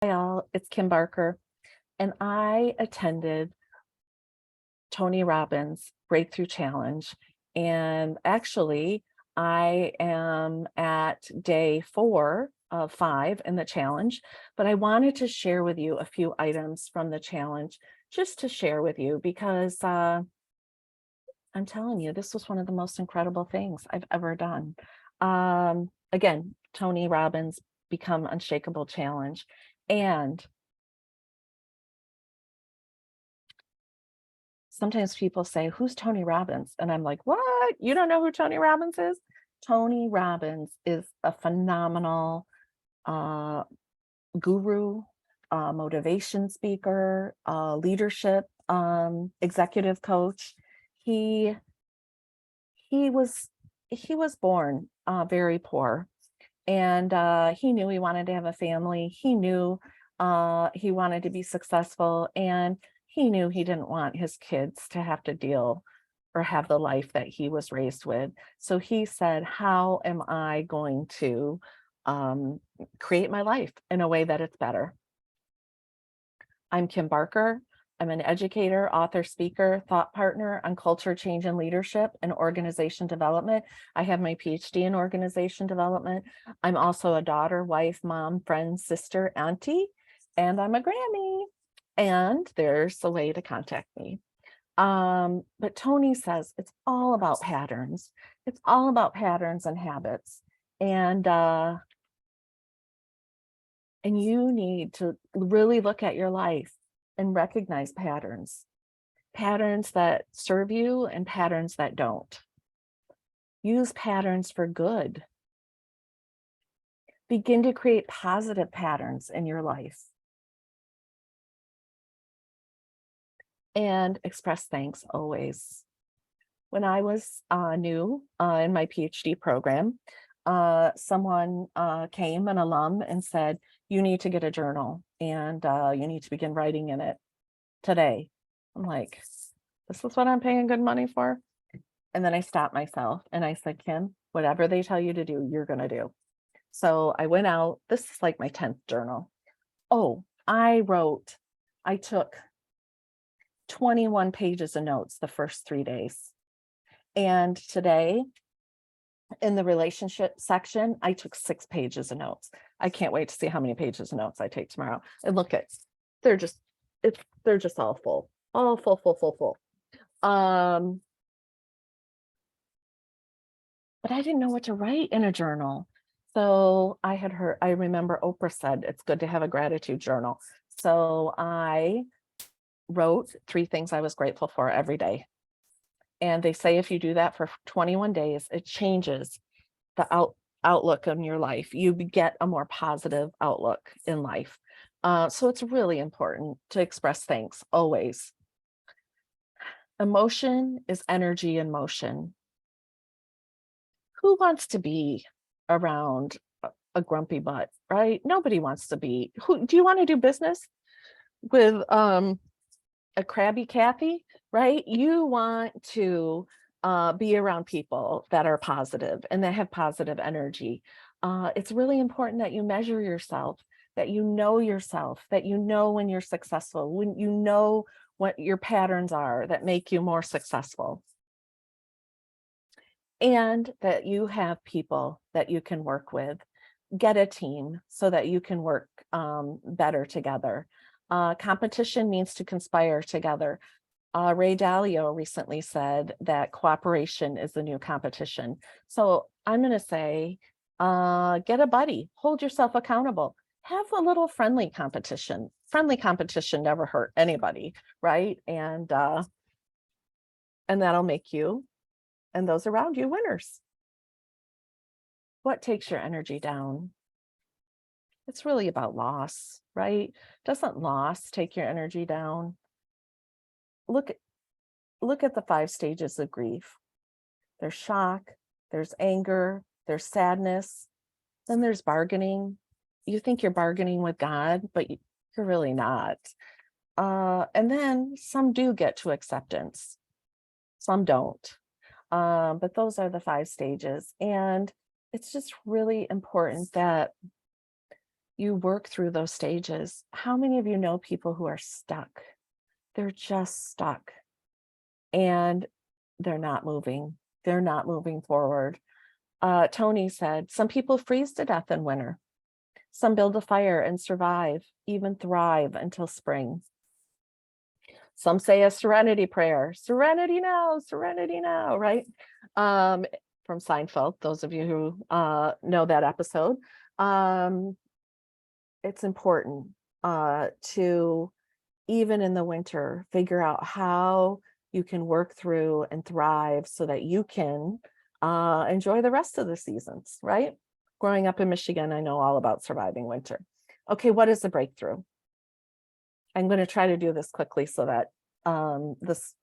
Hi all, it's Kim Barker, and I attended Tony Robbins Breakthrough Challenge. And actually, I am at day 4 of 5 in the challenge, but I wanted to share with you a few items from the challenge just to share with you because I'm telling you, this was one of the most incredible things I've ever done. Again, Tony Robbins Become Unshakable Challenge. And sometimes people say, "Who's Tony Robbins?" And I'm like, "What? You don't know who Tony Robbins is?" Tony Robbins is a phenomenal uh, guru, motivation speaker, leadership executive coach. He he was he was born very poor, and he knew he wanted to have a family. He knew he wanted to be successful, and he knew he didn't want his kids to have to deal or have the life that he was raised with. So he said, how am I going to um, create my life in a way that it's better? I'm Kim Barker. I'm an educator, author, speaker, thought partner on culture change and leadership and organization development. I have my PhD in organization development. I'm also a daughter, wife, mom, friend, sister, auntie, and I'm a Grammy. And there's a way to contact me. But Tony says it's all about patterns. It's all about patterns and habits. And you need to really look at your life and recognize patterns that serve you and patterns that don't. Use patterns for good. Begin to create positive patterns in your life. And express thanks always. When I was new in my PhD program, someone came, an alum, and said, you need to get a journal and you need to begin writing in it today. I'm like, this is what I'm paying good money for? And then I stopped myself and I said, Kim, whatever they tell you to do, you're going to do. So I went out. This is like my 10th journal. Oh, I took 21 pages of notes the first 3 days. And today, in the relationship section, I took 6 pages of notes. I can't wait to see how many pages of notes I take tomorrow. And look at, they're just all full, full. But I didn't know what to write in a journal. So I remember Oprah said, it's good to have a gratitude journal. So I wrote 3 things I was grateful for every day. And they say if you do that for 21 days, it changes the outlook on your life. You get a more positive outlook in life. So it's really important to express thanks always. Emotion is energy in motion. Who wants to be around a grumpy butt, right? Nobody wants to be. Do you want to do business with a crabby Kathy, right? You want to be around people that are positive and that have positive energy. It's really important that you measure yourself, that you know yourself, that you know when you're successful, when you know what your patterns are that make you more successful. And that you have people that you can work with. Get a team so that you can work better together. Competition means to conspire together. Ray Dalio recently said that cooperation is the new competition. So I'm going to say, get a buddy, hold yourself accountable, have a little friendly competition. Friendly competition never hurt anybody, right? And that'll make you and those around you winners. What takes your energy down? It's really about loss, right? Doesn't loss take your energy down? Look at the 5 stages of grief. There's shock, there's anger, there's sadness, then there's bargaining. You think you're bargaining with God, but you're really not. And then some do get to acceptance, some don't. But those are the 5 stages. And it's just really important that you work through those stages. How many of you know people who are stuck? They're just stuck and they're not moving. They're not moving forward. Tony said, some people freeze to death in winter. Some build a fire and survive, even thrive until spring. Some say a serenity prayer, serenity now, right? From Seinfeld, those of you who know that episode. It's important to, even in the winter, figure out how you can work through and thrive so that you can enjoy the rest of the seasons, right? Growing up in Michigan, I know all about surviving winter. Okay, what is the breakthrough? I'm going to try to do this quickly so that this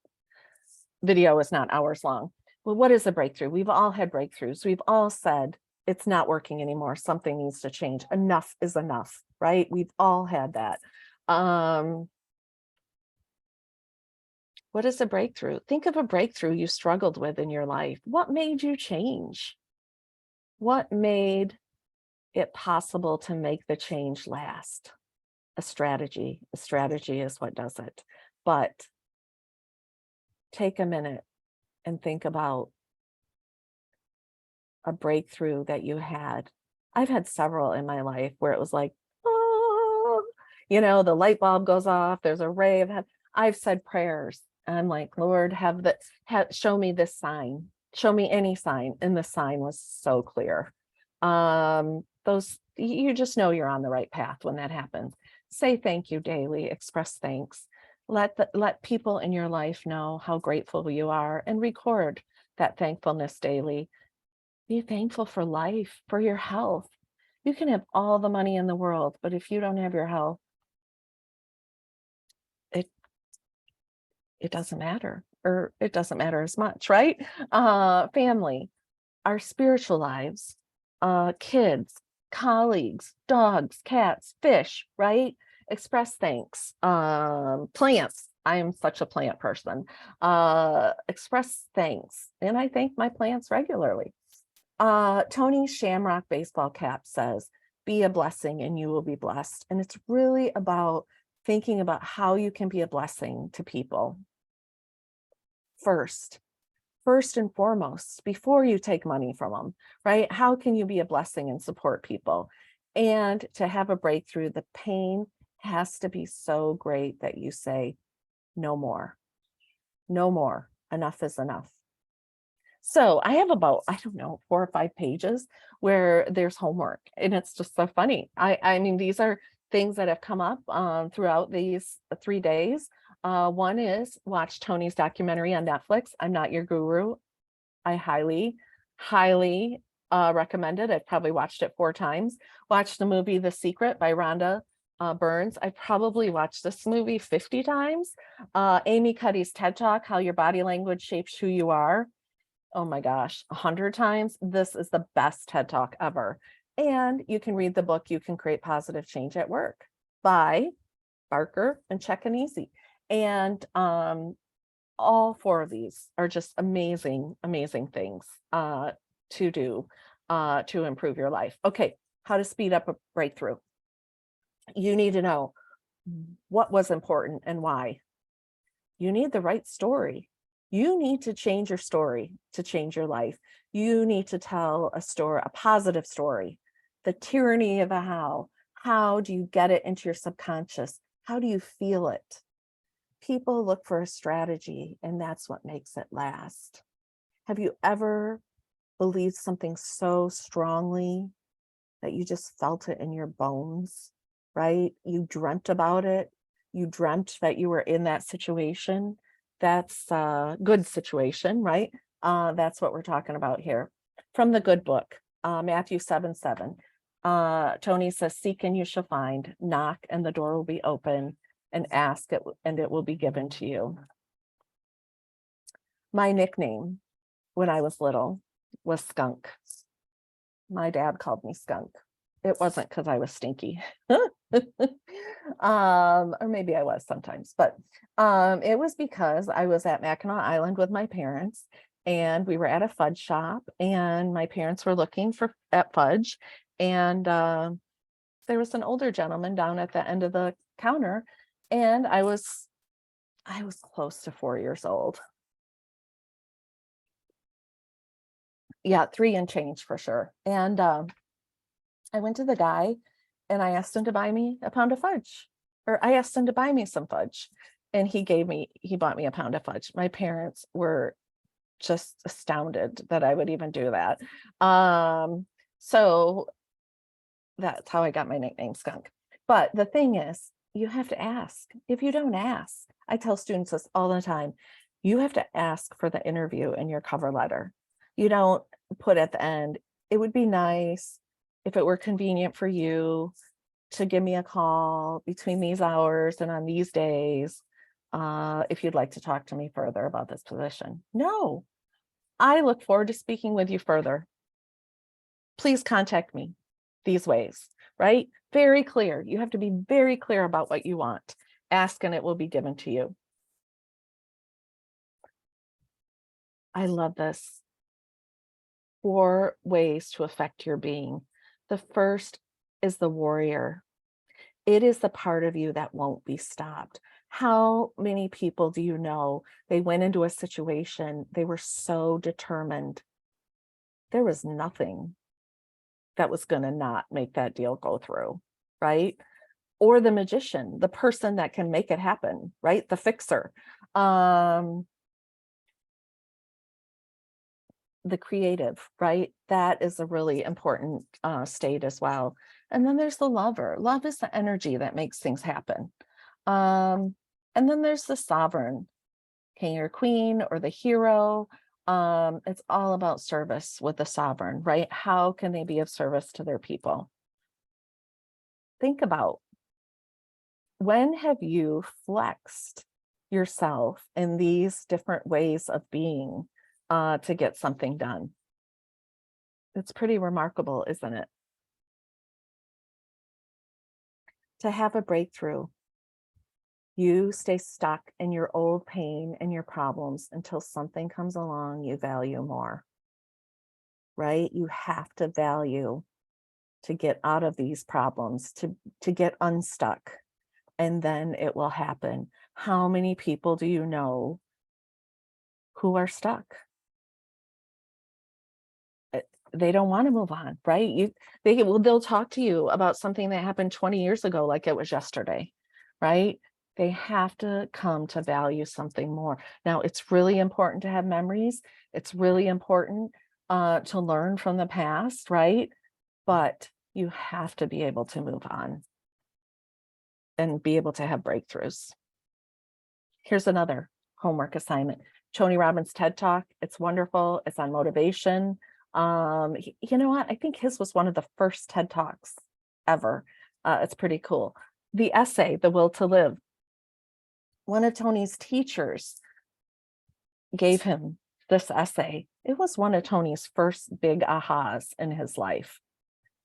video is not hours long. Well, what is a breakthrough? We've all had breakthroughs. We've all said, it's not working anymore. Something needs to change. Enough is enough, right? We've all had that. What is a breakthrough? Think of a breakthrough you struggled with in your life. What made you change? What made it possible to make the change last? A strategy. A strategy is what does it. But take a minute and think about a breakthrough that you had. I've had several in my life where it was like, oh, you know, the light bulb goes off. There's a ray of heaven. I've said prayers. I'm like, Lord, show me this sign. Show me any sign. And the sign was so clear. You just know you're on the right path when that happens. Say thank you daily. Express thanks. Let people in your life know how grateful you are and record that thankfulness daily. Be thankful for life, for your health. You can have all the money in the world, but if you don't have your health, it doesn't matter, or it doesn't matter as much, right? Family, our spiritual lives, kids, colleagues, dogs, cats, fish, right? Express thanks. Plants. I am such a plant person. Express thanks. And I thank my plants regularly. Tony Shamrock baseball cap says, be a blessing and you will be blessed. And it's really about thinking about how you can be a blessing to people. First and foremost, before you take money from them, right? How can you be a blessing and support people? And to have a breakthrough, the pain has to be so great that you say, no more, no more, enough is enough. So I have about, I don't know, 4 or 5 pages where there's homework, and it's just so funny. I mean, these are things that have come up throughout these 3 days. One is watch Tony's documentary on Netflix, I'm Not Your Guru. I highly recommend it. I've probably watched it 4 times. Watch the movie The Secret by Rhonda Burns. I probably watched this movie 50 times. Amy Cuddy's TED Talk, How Your Body Language Shapes Who You Are. Oh my gosh, 100 times. This is the best TED Talk ever. And you can read the book, You Can Create Positive Change at Work by Barker and Checkaneasy. And all 4 of these are just amazing, amazing things to do to improve your life. Okay, how to speed up a breakthrough. You need to know what was important and why. You need the right story. You need to change your story to change your life. You need to tell a story, a positive story. The tyranny of a how. How do you get it into your subconscious? How do you feel it? People look for a strategy, and that's what makes it last. Have you ever believed something so strongly that you just felt it in your bones, right? You dreamt about it. You dreamt that you were in that situation. That's a good situation, right? That's what we're talking about here. From the good book, Matthew 7:7. Tony says, seek and you shall find, knock and the door will be open, and ask it and it will be given to you. My nickname when I was little was Skunk. My dad called me Skunk. It wasn't because I was stinky. Or maybe I was sometimes, but it was because I was at Mackinac Island with my parents, and we were at a fudge shop, and my parents were looking at fudge, and there was an older gentleman down at the end of the counter, and I was close to 4 years old. Yeah, 3 and change for sure. And I went to the guy and I asked him to buy me a pound of fudge, or I asked him to buy me some fudge. And he bought me a pound of fudge. My parents were just astounded that I would even do that. So that's how I got my nickname Skunk. But the thing is, you have to ask. If you don't ask, I tell students this all the time, you have to ask for the interview in your cover letter. You don't put at the end, it would be nice if it were convenient for you to give me a call between these hours and on these days, if you'd like to talk to me further about this position. No, I look forward to speaking with you further. Please contact me these ways, right? Very clear. You have to be very clear about what you want. Ask and it will be given to you. I love this. 4 ways to affect your being. The first is the warrior. It is the part of you that won't be stopped. How many people do you know, they went into a situation, they were so determined. There was nothing that was going to not make that deal go through, right? Or the magician, the person that can make it happen, right? The fixer. The creative, right? That is a really important state as well. And then there's the lover. Love is the energy that makes things happen. And then there's the sovereign, king or queen, or the hero. It's all about service with the sovereign, right? How can they be of service to their people? Think about, when have you flexed yourself in these different ways of being to get something done? It's pretty remarkable, isn't it? To have a breakthrough, you stay stuck in your old pain and your problems until something comes along you value more, right? You have to value to get out of these problems, to get unstuck, and then it will happen. How many people do you know who are stuck? They don't want to move on, right? They'll talk to you about something that happened 20 years ago like it was yesterday, right? They have to come to value something more. Now, it's really important to have memories. It's really important to learn from the past, right? But you have to be able to move on and be able to have breakthroughs. Here's another homework assignment. Tony Robbins TED Talk. It's wonderful. It's on motivation. You know what? I think his was one of the first TED Talks ever. It's pretty cool. The essay, The Will to Live. One of Tony's teachers gave him this essay. It was one of Tony's first big ahas in his life.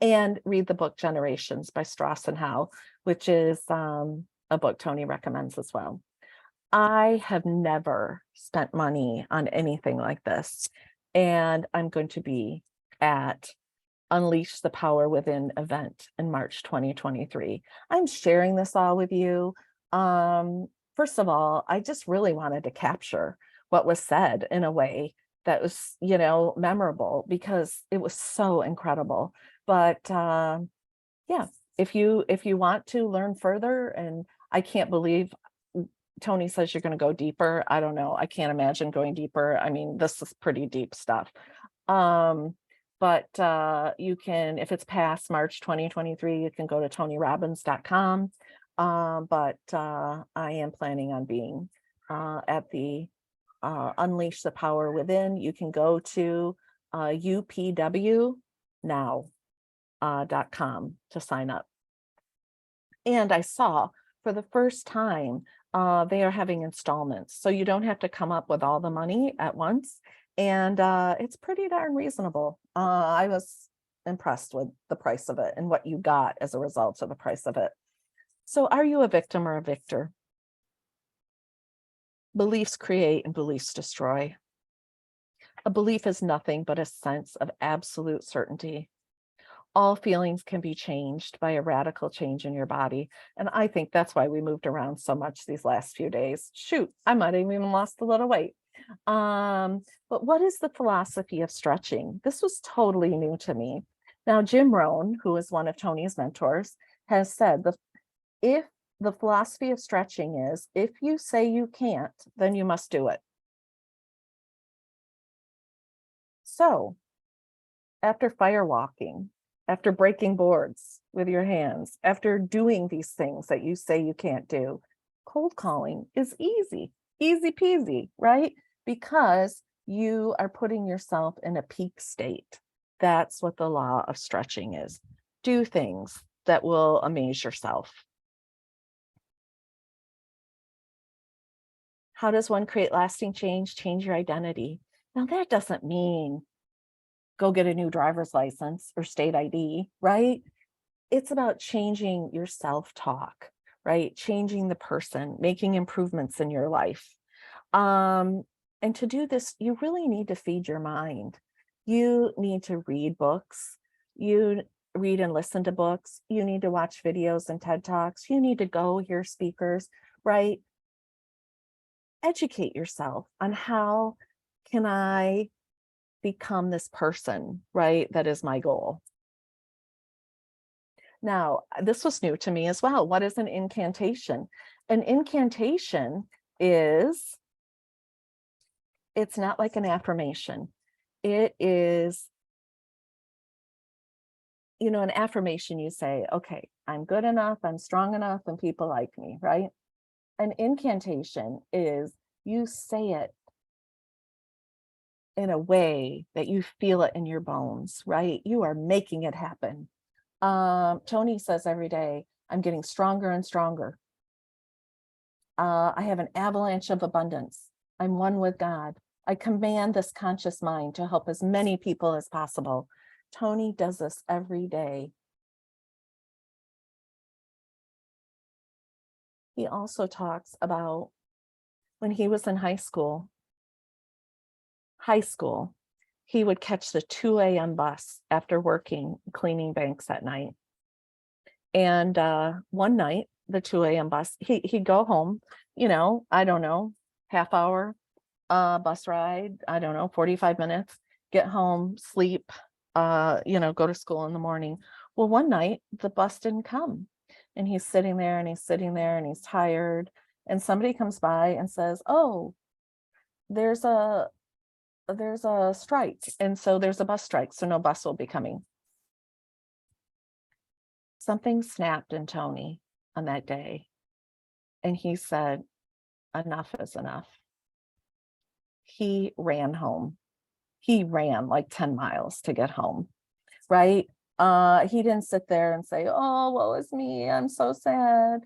And read the book Generations by Strauss and Howe, which is a book Tony recommends as well. I have never spent money on anything like this. And I'm going to be at Unleash the Power Within event in March 2023. I'm sharing this all with you. First of all, I just really wanted to capture what was said in a way that was, memorable, because it was so incredible. But yeah, if you want to learn further, and I can't believe Tony says you're going to go deeper. I don't know. I can't imagine going deeper. I mean, this is pretty deep stuff. But you can, if it's past March 2023, you can go to tonyrobbins.com. But I am planning on being at the Unleash the Power Within. You can go to UPWNOW.com to sign up. And I saw for the first time, they are having installments. So you don't have to come up with all the money at once. And it's pretty darn reasonable. I was impressed with the price of it and what you got as a result of the price of it. So are you a victim or a victor? Beliefs create and beliefs destroy. A belief is nothing but a sense of absolute certainty. All feelings can be changed by a radical change in your body. And I think that's why we moved around so much these last few days. Shoot, I might have even lost a little weight. But what is the philosophy of stretching? This was totally new to me. Now, Jim Rohn, who is one of Tony's mentors, has said if the philosophy of stretching is, if you say you can't, then you must do it. So after firewalking, after breaking boards with your hands, after doing these things that you say you can't do, cold calling is easy peasy, right? Because you are putting yourself in a peak state. That's what the law of stretching is. Do things that will amaze yourself. How does one create lasting change? Change your identity. Now, that doesn't mean go get a new driver's license or state ID, right? It's about changing your self-talk, right? Changing the person, making improvements in your life. And to do this, you really need to feed your mind. You need to read books. You read and listen to books. You need to watch videos and TED Talks. You need to go hear speakers, right? Educate yourself on how can I become this person, right? That is my goal. Now, this was new to me as well. What is an incantation? An incantation is, it's not like an affirmation. It is, you know, an affirmation you say, okay, I'm good enough, I'm strong enough, and people like me, right? An incantation is you say it in a way that you feel it in your bones, right? You are making it happen. Tony says every day, I'm getting stronger and stronger. I have an avalanche of abundance. I'm one with God. I command this conscious mind to help as many people as possible. Tony does this every day. He also talks about when he was in high school, he would catch the 2 a.m. bus after working, cleaning banks at night. And one night, the 2 a.m. bus, he'd go home, you know, I don't know, half hour bus ride, I don't know, 45 minutes, get home, sleep, you know, go to school in the morning. Well, one night the bus didn't come, and he's sitting there and he's sitting there and he's tired. And somebody comes by and says, oh, there's a strike. And so there's a bus strike. So no bus will be coming. Something snapped in Tony on that day. And he said, enough is enough. He ran home. He ran like 10 miles to get home, right? He didn't sit there and say, oh, woe is me, I'm so sad.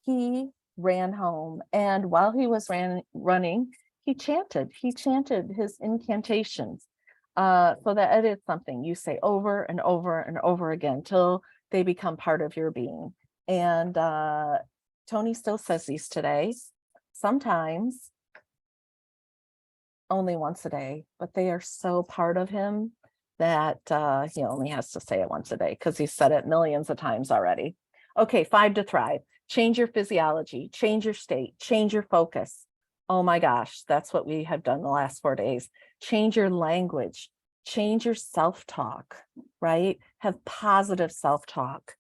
He ran home. And while he was running, he chanted his incantations. So that it is something you say over and over and over again till they become part of your being. And Tony still says these today, sometimes only once a day, but they are so part of him that he only has to say it once a day because he's said it millions of times already. Okay, 5 to thrive. Change your physiology, change your state, change your focus. Oh my gosh, that's what we have done the last 4 days. Change your language, change your self-talk, right? Have positive self-talk,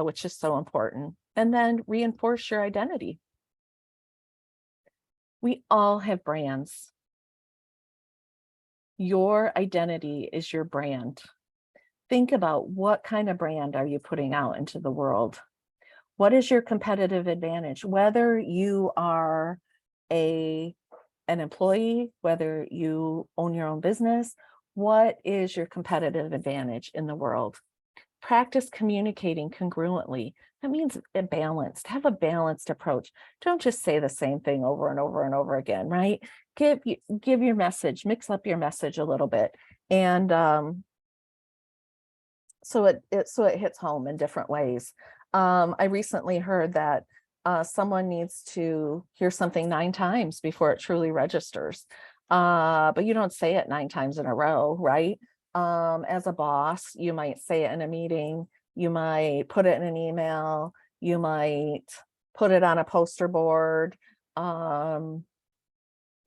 which is so important. And then reinforce your identity. We all have brands. Your identity is your brand. Think about what kind of brand are you putting out into the world? What is your competitive advantage? Whether you are an employee, whether you own your own business, what is your competitive advantage in the world? Practice communicating congruently. That means have a balanced approach. Don't just say the same thing over and over and over again, right? Give your message, mix up your message a little bit. And so it hits home in different ways. I recently heard that someone needs to hear something 9 times before it truly registers. But you don't say it 9 times in a row, right? As a boss, you might say it in a meeting, you might put it in an email, you might put it on a poster board,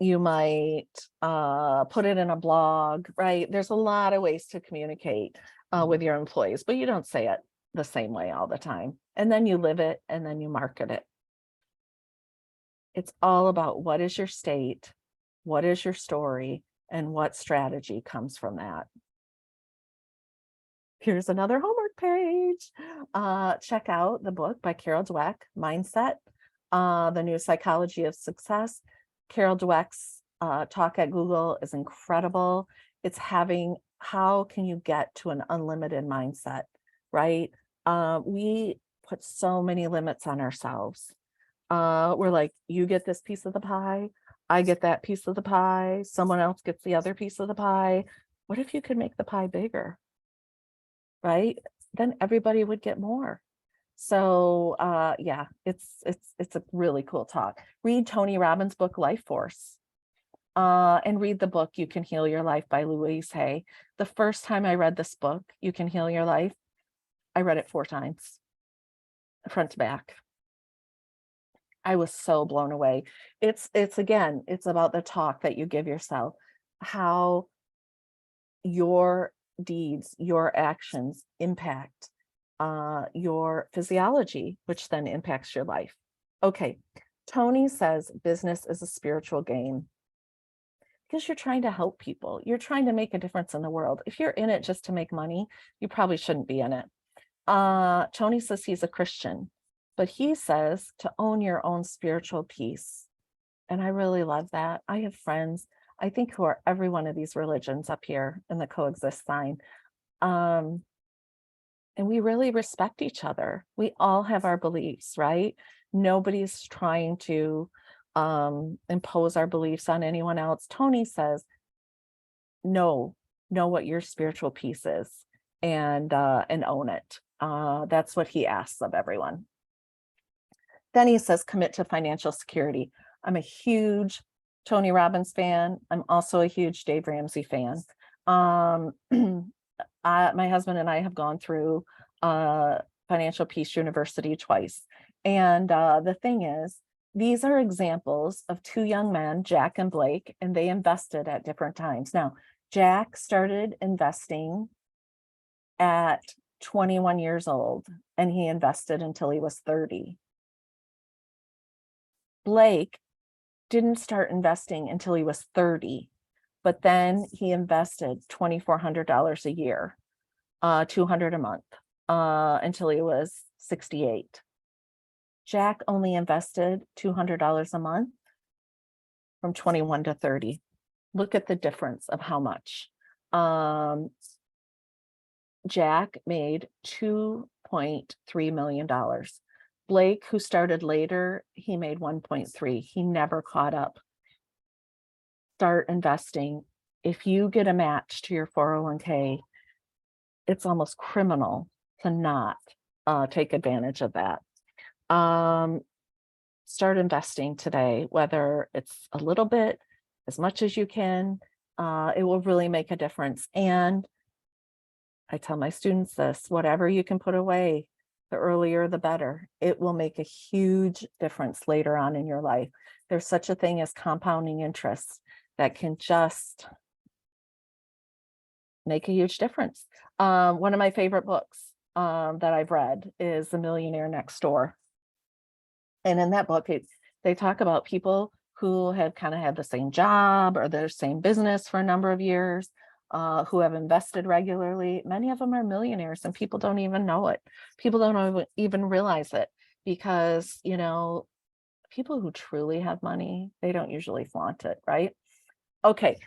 you might put it in a blog, right? There's a lot of ways to communicate with your employees, but you don't say it the same way all the time. And then you live it and then you market it. It's all about what is your state, what is your story, and what strategy comes from that. Here's another homework page. Check out the book by Carol Dweck, Mindset, The New Psychology of Success. Carol Dweck's talk at Google is incredible. It's having, how can you get to an unlimited mindset, right? We put so many limits on ourselves. We're like, you get this piece of the pie, I get that piece of the pie, someone else gets the other piece of the pie. What if you could make the pie bigger? Right? Then everybody would get more. So yeah, it's a really cool talk. Read Tony Robbins' book, Life Force. And read the book, You Can Heal Your Life by Louise Hay. The first time I read this book, You Can Heal Your Life, I read it 4 times, front to back. I was so blown away. It's again, it's about the talk that you give yourself, how your deeds, your actions impact your physiology, which then impacts your life. Okay, Tony says business is a spiritual game because you're trying to help people. You're trying to make a difference in the world. If you're in it just to make money, you probably shouldn't be in it. Tony says he's a Christian, but he says to own your own spiritual peace. And I really love that. I have friends, I think, who are every one of these religions up here in the coexist sign. And we really respect each other. We all have our beliefs, right? Nobody's trying to impose our beliefs on anyone else. Tony says, know what your spiritual piece is and own it. That's what he asks of everyone. Then he says, commit to financial security. I'm a huge Tony Robbins fan. I'm also a huge Dave Ramsey fan. My husband and I have gone through Financial Peace University twice. And the thing is, these are examples of 2 young men, Jack and Blake, and they invested at different times. Now, Jack started investing at 21 years old, and he invested until he was 30. Blake didn't start investing until he was 30, but then he invested $2,400 a year, $200 a month, until he was 68. Jack only invested $200 a month from 21 to 30. Look at the difference of how much. Jack made $2.3 million. Blake, who started later, he made 1.3. He never caught up. Start investing. If you get a match to your 401k, it's almost criminal to not take advantage of that. Start investing today, whether it's a little bit, as much as you can. It will really make a difference. And I tell my students this, whatever you can put away, the earlier the better. It will make a huge difference later on in your life. There's such a thing as compounding interest that can just make a huge difference. One of my favorite books that I've read is The Millionaire Next Door. And in that book, they talk about people who have kind of had the same job or their same business for a number of years, who have invested regularly. Many of them are millionaires and people don't even know it. People don't even realize it because, you know, people who truly have money, they don't usually flaunt it, right? Okay.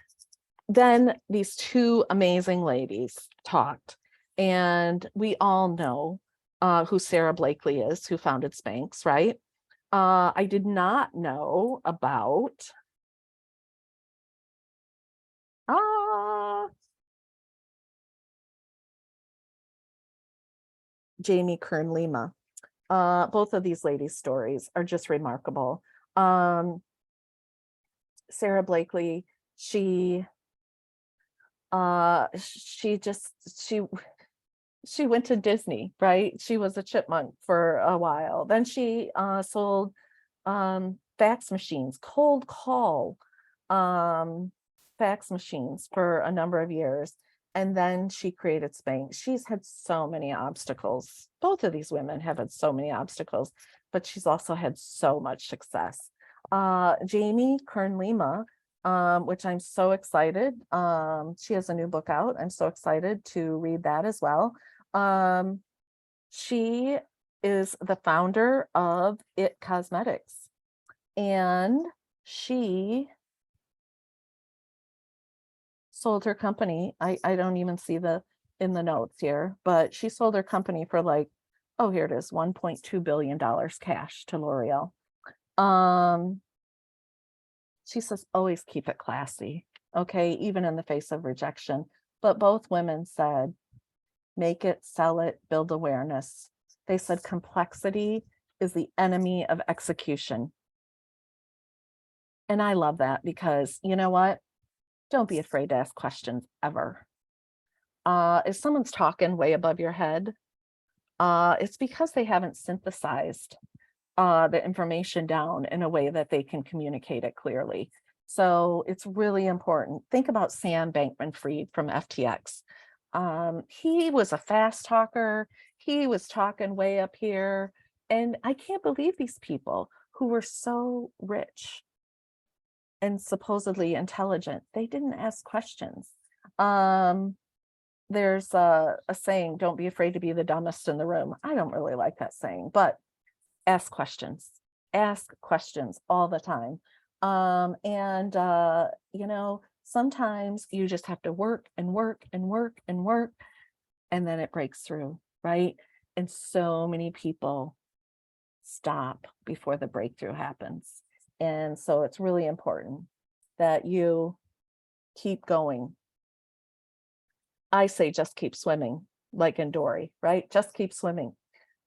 Then these 2 amazing ladies talked, and we all know who Sarah Blakely is, who founded Spanx, right? I did not know about Jamie Kern Lima. Both of these ladies' stories are just remarkable. Sarah Blakely, she She she went to Disney, right? She was a chipmunk for a while. Then she sold fax machines, cold call um, fax machines for a number of years. And then she created Spanx. She's had so many obstacles. Both of these women have had so many obstacles, but she's also had so much success. Jamie Kern Lima, which I'm so excited. She has a new book out. I'm so excited to read that as well. She is the founder of It Cosmetics, and she sold her company. I don't even see the in the notes here, but she sold her company for like, oh, here it is, $1.2 billion cash to L'Oreal. She says, always keep it classy, okay, even in the face of rejection. But both women said, make it, sell it, build awareness. They said complexity is the enemy of execution. And I love that because you know what? Don't be afraid to ask questions ever. If someone's talking way above your head, it's because they haven't synthesized the information down in a way that they can communicate it clearly. So it's really important. Think about Sam Bankman-Fried from FTX. He was a fast talker. He was talking way up here. And I can't believe these people who were so rich and supposedly intelligent, they didn't ask questions. There's a saying, don't be afraid to be the dumbest in the room. I don't really like that saying, but ask questions all the time. You know, sometimes you just have to work and work and work and work, and then it breaks through, right? And so many people stop before the breakthrough happens. And so it's really important that you keep going. I say just keep swimming, like in Dory, right? Just keep swimming.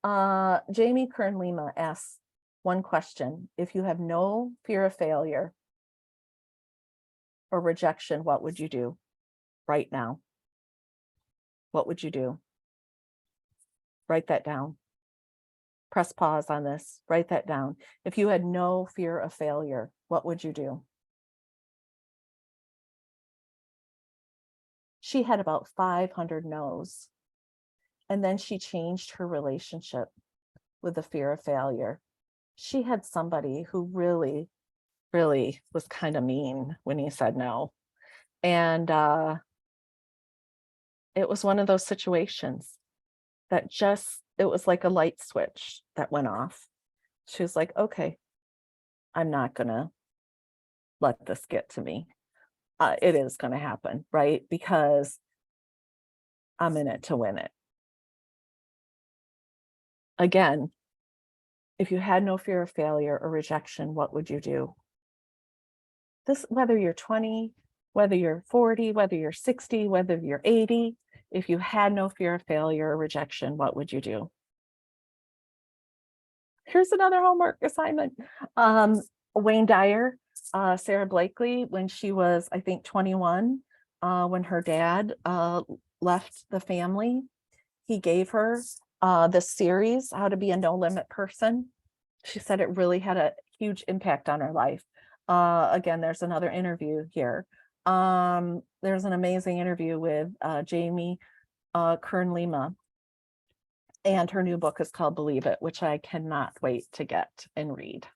Jamie Kern Lima asks one question. If you have no fear of failure or rejection, what would you do right now? What would you do? Write that down. Press pause on this. Write that down. If you had no fear of failure, what would you do? She had about 500 no's. And then she changed her relationship with the fear of failure. She had somebody who really, really was kind of mean when he said no. And it was one of those situations that it was like a light switch that went off. She was like, okay, I'm not going to let this get to me. It is going to happen, right? Because I'm in it to win it. Again, if you had no fear of failure or rejection, what would you do? This, whether you're 20, whether you're 40, whether you're 60, whether you're 80, if you had no fear of failure or rejection, what would you do? Here's another homework assignment. Wayne Dyer, Sarah Blakely, when she was, I think, 21, when her dad left the family, he gave her this series, How to Be a No Limit Person. She said it really had a huge impact on her life. Again, there's another interview here. There's an amazing interview with Jamie Kern Lima, and her new book is called Believe It, which I cannot wait to get and read.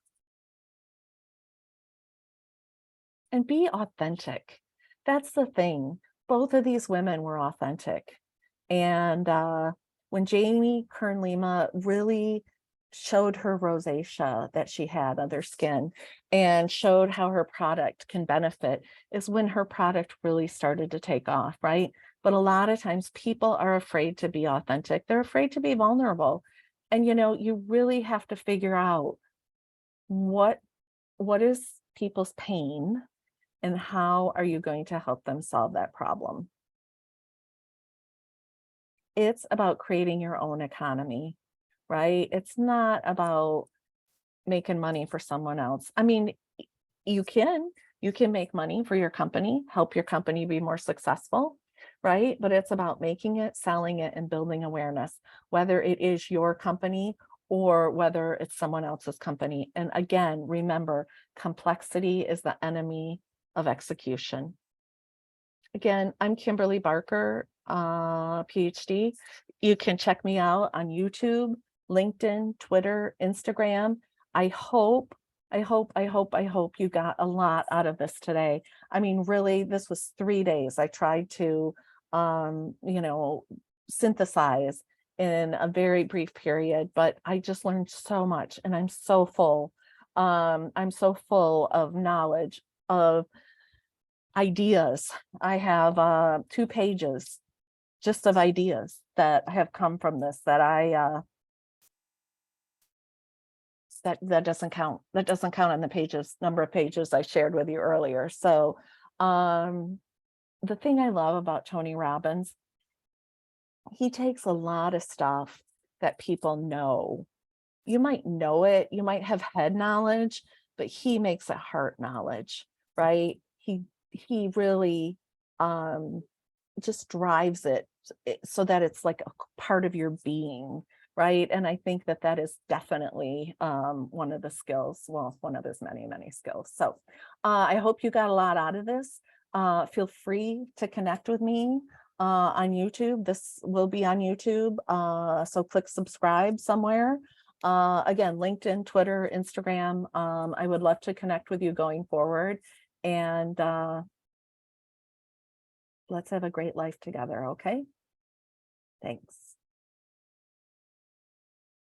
And be authentic. That's the thing. Both of these women were authentic. And when Jamie Kern Lima really showed her rosacea that she had on their skin and showed how her product can benefit is when her product really started to take off, right? But a lot of times people are afraid to be authentic. They're afraid to be vulnerable. And, you know, you really have to figure out what is people's pain and how are you going to help them solve that problem? It's about creating your own economy, right? It's not about making money for someone else. I mean, you can make money for your company, help your company be more successful. right? But it's about making it, selling it, and building awareness, whether it is your company or whether it's someone else's company. And again, remember, complexity is the enemy of execution. Again, I'm Kimberly Barker, PhD. You can check me out on YouTube, LinkedIn, Twitter, Instagram. I hope you got a lot out of this today. I mean, really, this was 3 days. I tried to, you know, synthesize in a very brief period, but I just learned so much, and I'm so full. I'm so full of knowledge, of ideas. I have 2 pages just of ideas that have come from this that I that doesn't count. That doesn't count on the pages, number of pages I shared with you earlier. So the thing I love about Tony Robbins, he takes a lot of stuff that people know. You might know it, you might have head knowledge, but he makes it heart knowledge, right? He really just drives it so that it's like a part of your being, right? And I think that that is definitely one of the skills, well, one of his many skills. So I hope you got a lot out of this. Feel free to connect with me on YouTube. This will be on YouTube, so click subscribe somewhere. Again, LinkedIn, Twitter, Instagram. I would love to connect with you going forward, and let's have a great life together. Okay. Thanks.